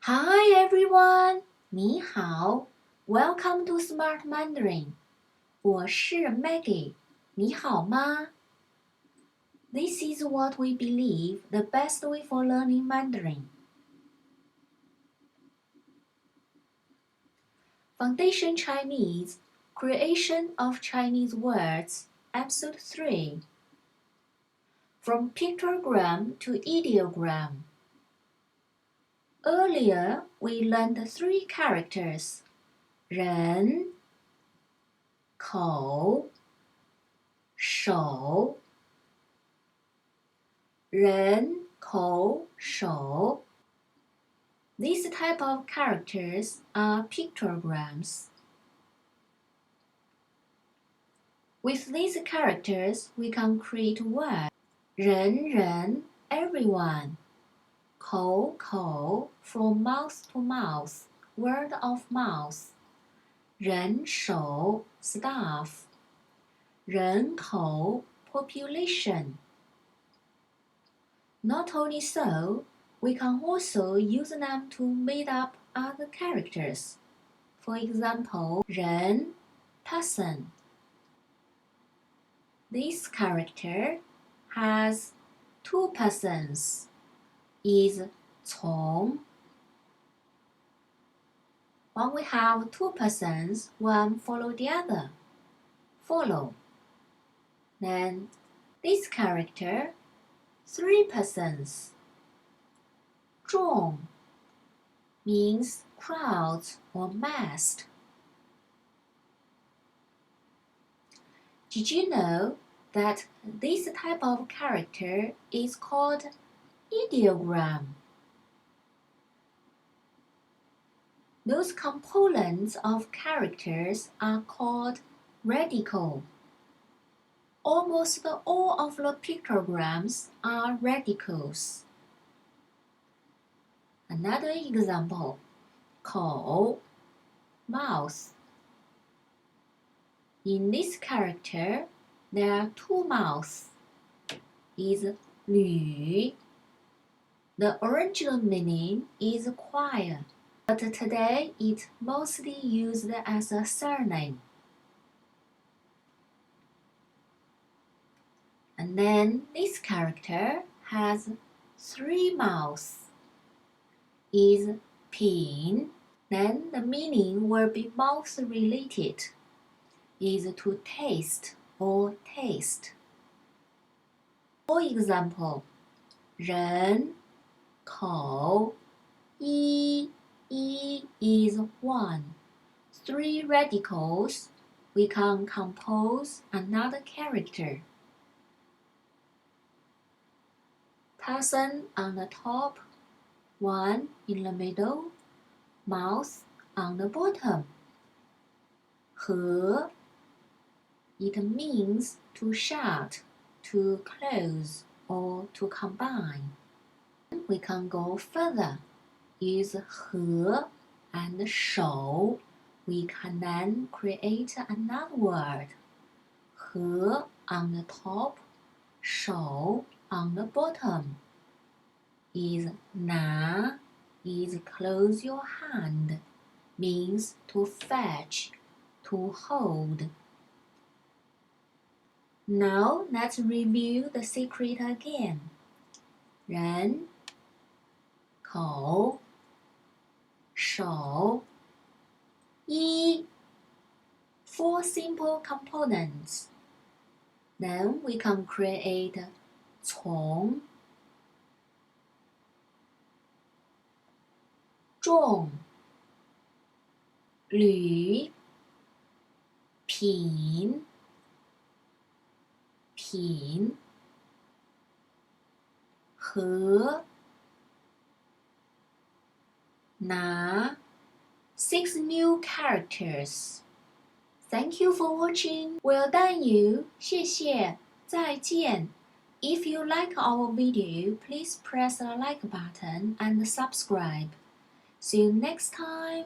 Hi everyone, 你好 Welcome to Smart Mandarin. 我是 Maggie. 你好吗 This is what we believe the best way for learning Mandarin. Foundation Chinese, Creation of Chinese Words, Episode 3. From pictogram to ideogram. Earlier, we learned 3 characters. 人口手人口手 These type of characters are pictograms. With these characters, we can create words. 人 everyone. 口 from mouth to mouth, word of mouth. 人手 staff. 人口 population. Not only so, we can also use them to make up other characters. For example, 人 person. This character has 2 persons, is 从. When we have 2 persons, one follow the other. Follow. Then this character, 3 persons. 众 means crowds or massed. Did you know that this type of character is called ideogram? Those components of characters are called radical. Almost all of the pictograms are radicals. Another example, 口 mouth. In this character, there are 2 mouths. Is 吕. The original meaning is choir, but today it's mostly used as a surname. And then this character has 3 mouths. Is 品. Then the meaning will be mouth related. Is to taste or taste. For example, 人口一 is 1. 3 radicals, we can compose another character. Person on the top, 1 in the middle, mouth on the bottom. 合 it means to shut, to close, or to combine. We can go further. Is 合 and 手. We can then create another word. 合 on the top, 手 on the bottom. Is 拿 is close your hand, means to fetch, to hold. Now let's review the secret again. 人口手一 4 simple components. Then we can create 从众吕品和拿 6 new characters. Thank you for watching. Well done you. 谢谢。再见。If you like our video, please press the like button and subscribe. See you next time.